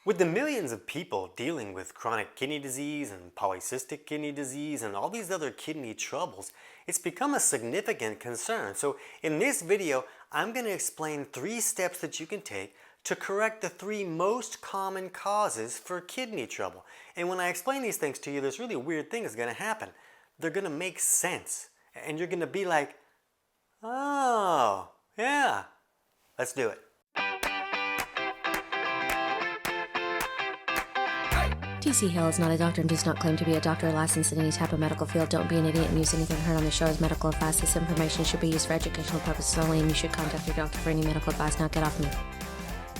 With the millions of people dealing with chronic kidney disease and polycystic kidney disease and all these other kidney troubles, it's become a significant concern. So in this video, I'm going to explain 3 steps that you can take to correct the 3 most common causes for kidney trouble. And when I explain these things to you, this really weird thing is going to happen. They're going to make sense. And you're going to be like, oh, yeah, let's do it. TC Hale is not a doctor and does not claim to be a doctor or licensed in any type of medical field. Don't be an idiot and use anything heard on the show as medical advice. This information should be used for educational purposes only, and you should contact your doctor for any medical advice. Now get off me.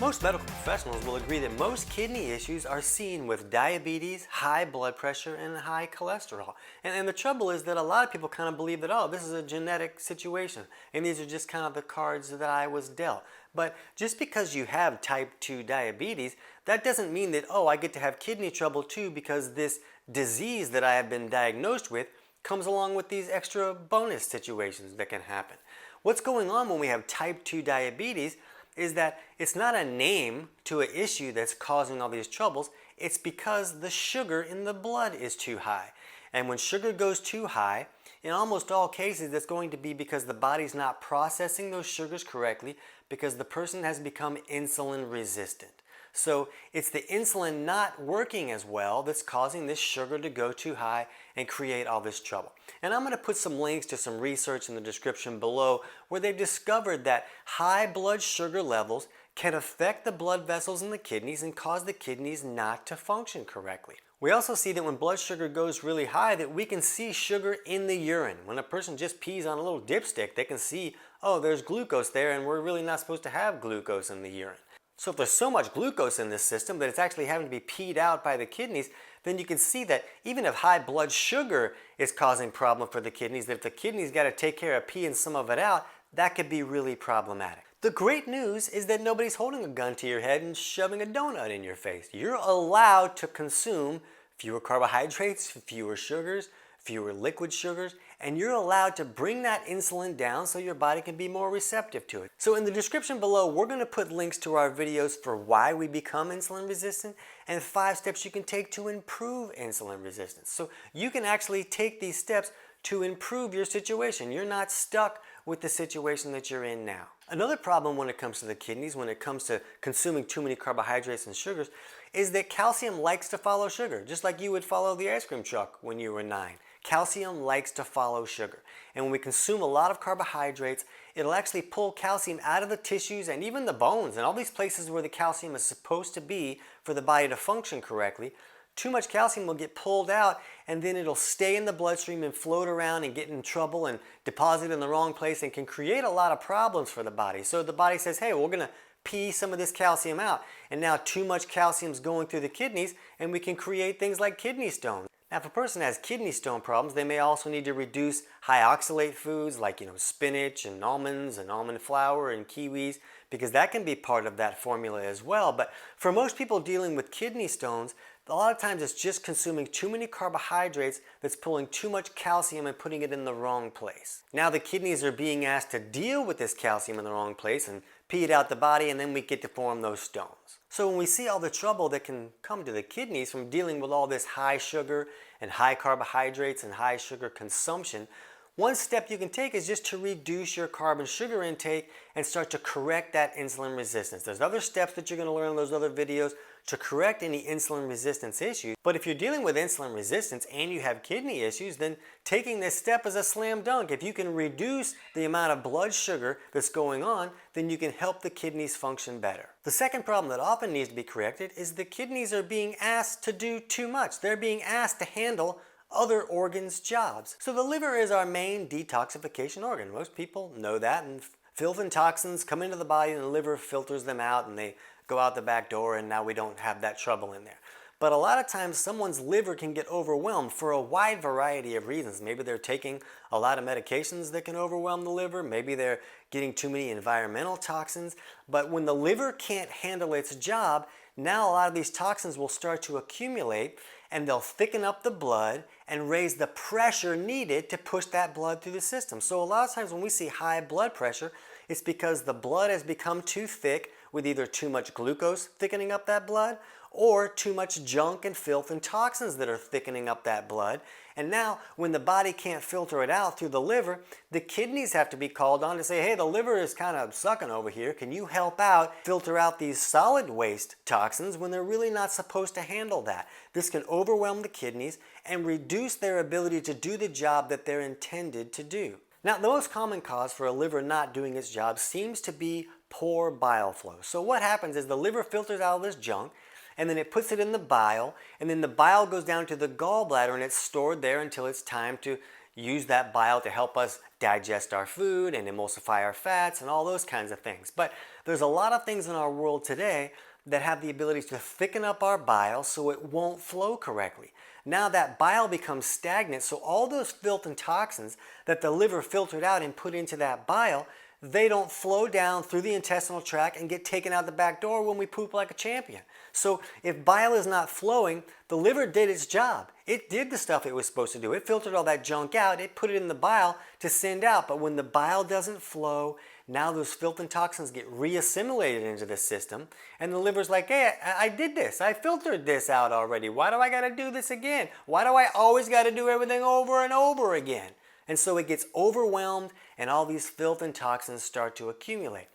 Most medical professionals will agree that most kidney issues are seen with diabetes, high blood pressure, and high cholesterol. And the trouble is that a lot of people kind of believe that, oh, this is a genetic situation, and these are just kind of the cards that I was dealt. But just because you have type 2 diabetes, that doesn't mean that, oh, I get to have kidney trouble too because this disease that I have been diagnosed with comes along with these extra bonus situations that can happen. What's going on when we have type 2 diabetes is that it's not a name to an issue that's causing all these troubles. It's because the sugar in the blood is too high. And when sugar goes too high, in almost all cases, it's going to be because the body's not processing those sugars correctly because the person has become insulin resistant. So it's the insulin not working as well that's causing this sugar to go too high and create all this trouble. And I'm going to put some links to some research in the description below where they've discovered that high blood sugar levels can affect the blood vessels in the kidneys and cause the kidneys not to function correctly. We also see that when blood sugar goes really high that we can see sugar in the urine. When a person just pees on a little dipstick, they can see, oh, there's glucose there and we're really not supposed to have glucose in the urine. So if there's so much glucose in this system that it's actually having to be peed out by the kidneys, then you can see that even if high blood sugar is causing problem for the kidneys, that if the kidneys got to take care of peeing some of it out, that could be really problematic. The great news is that nobody's holding a gun to your head and shoving a donut in your face. You're allowed to consume fewer carbohydrates, fewer sugars, fewer liquid sugars, and you're allowed to bring that insulin down so your body can be more receptive to it. So in the description below, we're going to put links to our videos for why we become insulin resistant and 5 steps you can take to improve insulin resistance. So you can actually take these steps to improve your situation. You're not stuck with the situation that you're in now. Another problem when it comes to the kidneys, when it comes to consuming too many carbohydrates and sugars, is that calcium likes to follow sugar, just like you would follow the ice cream truck when you were 9. Calcium likes to follow sugar. And when we consume a lot of carbohydrates, it'll actually pull calcium out of the tissues and even the bones and all these places where the calcium is supposed to be for the body to function correctly. Too much calcium will get pulled out and then it'll stay in the bloodstream and float around and get in trouble and deposit in the wrong place and can create a lot of problems for the body. So the body says, hey, we're going to pee some of this calcium out. And now too much calcium is going through the kidneys and we can create things like kidney stones. Now if a person has kidney stone problems, they may also need to reduce high oxalate foods like spinach and almonds and almond flour and kiwis because that can be part of that formula as well. But for most people dealing with kidney stones, a lot of times it's just consuming too many carbohydrates that's pulling too much calcium and putting it in the wrong place. Now the kidneys are being asked to deal with this calcium in the wrong place and pee it out the body, and then we get to form those stones. So when we see all the trouble that can come to the kidneys from dealing with all this high sugar and high carbohydrates and high sugar consumption, one step you can take is just to reduce your carb and sugar intake and start to correct that insulin resistance. There's other steps that you're going to learn in those other videos to correct any insulin resistance issues. But if you're dealing with insulin resistance and you have kidney issues, then taking this step is a slam dunk. If you can reduce the amount of blood sugar that's going on, then you can help the kidneys function better. The second problem that often needs to be corrected is the kidneys are being asked to do too much. They're being asked to handle other organs' jobs. So the liver is our main detoxification organ. Most people know that, and filth and toxins come into the body and the liver filters them out and they go out the back door, and now we don't have that trouble in there. But a lot of times someone's liver can get overwhelmed for a wide variety of reasons. Maybe they're taking a lot of medications that can overwhelm the liver. Maybe they're getting too many environmental toxins. But when the liver can't handle its job, now a lot of these toxins will start to accumulate and they'll thicken up the blood and raise the pressure needed to push that blood through the system. So a lot of times when we see high blood pressure, it's because the blood has become too thick with either too much glucose thickening up that blood or too much junk and filth and toxins that are thickening up that blood. And now when the body can't filter it out through the liver, the kidneys have to be called on to say, hey, the liver is kind of sucking over here. Can you help out filter out these solid waste toxins when they're really not supposed to handle that? This can overwhelm the kidneys and reduce their ability to do the job that they're intended to do. Now, the most common cause for a liver not doing its job seems to be poor bile flow. So what happens is the liver filters out all this junk, and then it puts it in the bile, and then the bile goes down to the gallbladder and it's stored there until it's time to use that bile to help us digest our food and emulsify our fats and all those kinds of things. But there's a lot of things in our world today that have the ability to thicken up our bile so it won't flow correctly. Now that bile becomes stagnant, so all those filth and toxins that the liver filtered out and put into that bile, they don't flow down through the intestinal tract and get taken out the back door when we poop like a champion. So if bile is not flowing, the liver did its job. It did the stuff it was supposed to do. It filtered all that junk out. It put it in the bile to send out. But when the bile doesn't flow, now those filth and toxins get reassimilated into the system. And the liver's like, hey, I did this. I filtered this out already. Why do I got to do this again? Why do I always got to do everything over and over again? And so it gets overwhelmed and all these filth and toxins start to accumulate.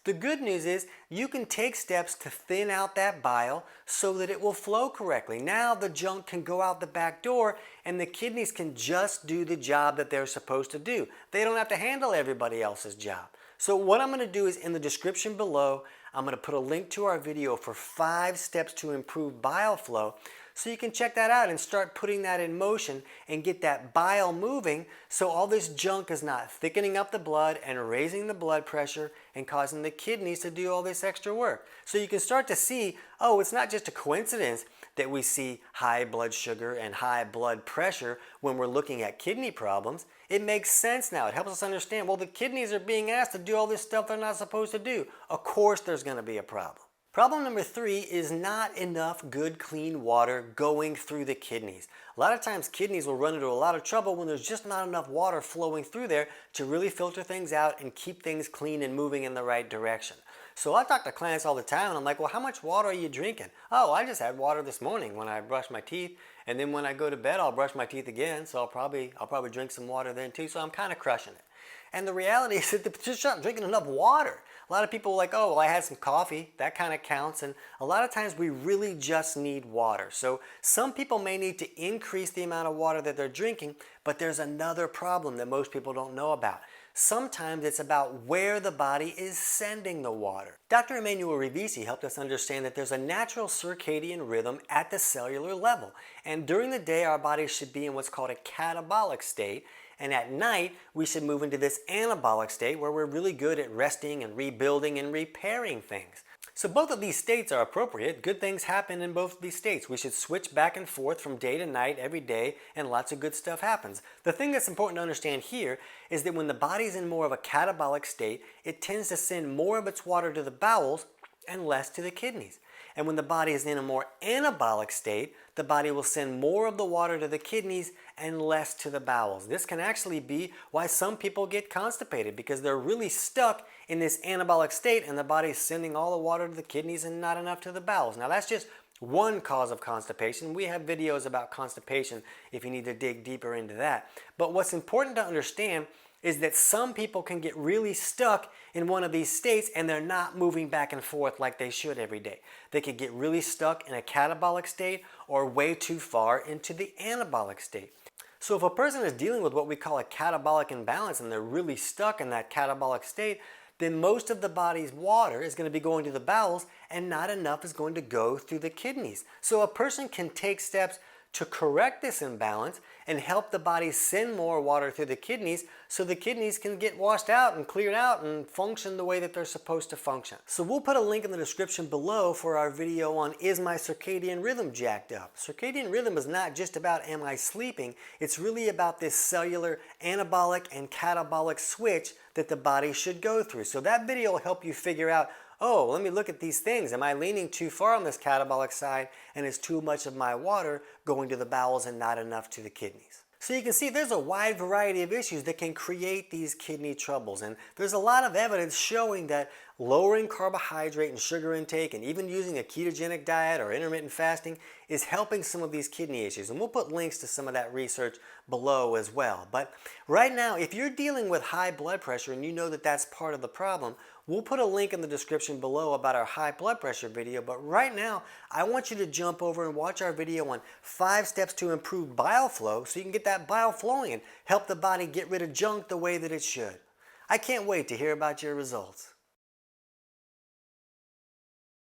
The good news is you can take steps to thin out that bile so that it will flow correctly. Now the junk can go out the back door and the kidneys can just do the job that they're supposed to do. They don't have to handle everybody else's job. So what I'm going to do is in the description below, I'm going to put a link to our video for 5 steps to improve bile flow. So you can check that out and start putting that in motion and get that bile moving so all this junk is not thickening up the blood and raising the blood pressure and causing the kidneys to do all this extra work. So you can start to see, oh, it's not just a coincidence that we see high blood sugar and high blood pressure when we're looking at kidney problems. It makes sense now. It helps us understand, well, the kidneys are being asked to do all this stuff they're not supposed to do. Of course there's going to be a problem. Problem number 3 is not enough good clean water going through the kidneys. A lot of times kidneys will run into a lot of trouble when there's just not enough water flowing through there to really filter things out and keep things clean and moving in the right direction. So I talk to clients all the time and I'm like, well, how much water are you drinking? Oh, I just had water this morning when I brushed my teeth, and then when I go to bed I'll brush my teeth again, so I'll probably drink some water then too, so I'm kind of crushing it. And the reality is that they're just not drinking enough water. A lot of people are like, oh, well, I had some coffee. That kind of counts. And a lot of times we really just need water. So some people may need to increase the amount of water that they're drinking, but there's another problem that most people don't know about. Sometimes it's about where the body is sending the water. Dr. Emanuel Rivisi helped us understand that there's a natural circadian rhythm at the cellular level. And during the day, our body should be in what's called a catabolic state. And at night, we should move into this anabolic state where we're really good at resting and rebuilding and repairing things. So both of these states are appropriate. Good things happen in both of these states. We should switch back and forth from day to night every day, and lots of good stuff happens. The thing that's important to understand here is that when the body's in more of a catabolic state, it tends to send more of its water to the bowels and less to the kidneys. And when the body is in a more anabolic state, the body will send more of the water to the kidneys and less to the bowels. This can actually be why some people get constipated, because they're really stuck in this anabolic state and the body is sending all the water to the kidneys and not enough to the bowels. Now that's just one cause of constipation. We have videos about constipation if you need to dig deeper into that. But what's important to understand is that some people can get really stuck in one of these states and they're not moving back and forth like they should every day. They could get really stuck in a catabolic state or way too far into the anabolic state. So if a person is dealing with what we call a catabolic imbalance and they're really stuck in that catabolic state, then most of the body's water is going to be going to the bowels and not enough is going to go through the kidneys. So a person can take steps to correct this imbalance and help the body send more water through the kidneys so the kidneys can get washed out and cleared out and function the way that they're supposed to function. So we'll put a link in the description below for our video on Is My Circadian Rhythm Jacked Up? Circadian rhythm is not just about am I sleeping, it's really about this cellular anabolic and catabolic switch that the body should go through. So that video will help you figure out, oh, let me look at these things. Am I leaning too far on this catabolic side and is too much of my water going to the bowels and not enough to the kidneys? So you can see there's a wide variety of issues that can create these kidney troubles, and there's a lot of evidence showing that lowering carbohydrate and sugar intake and even using a ketogenic diet or intermittent fasting is helping some of these kidney issues. And we'll put links to some of that research below as well. But right now, if you're dealing with high blood pressure and you know that that's part of the problem, we'll put a link in the description below about our high blood pressure video. But right now, I want you to jump over and watch our video on 5 steps to improve bile flow so you can get that bile flowing and help the body get rid of junk the way that it should. I can't wait to hear about your results.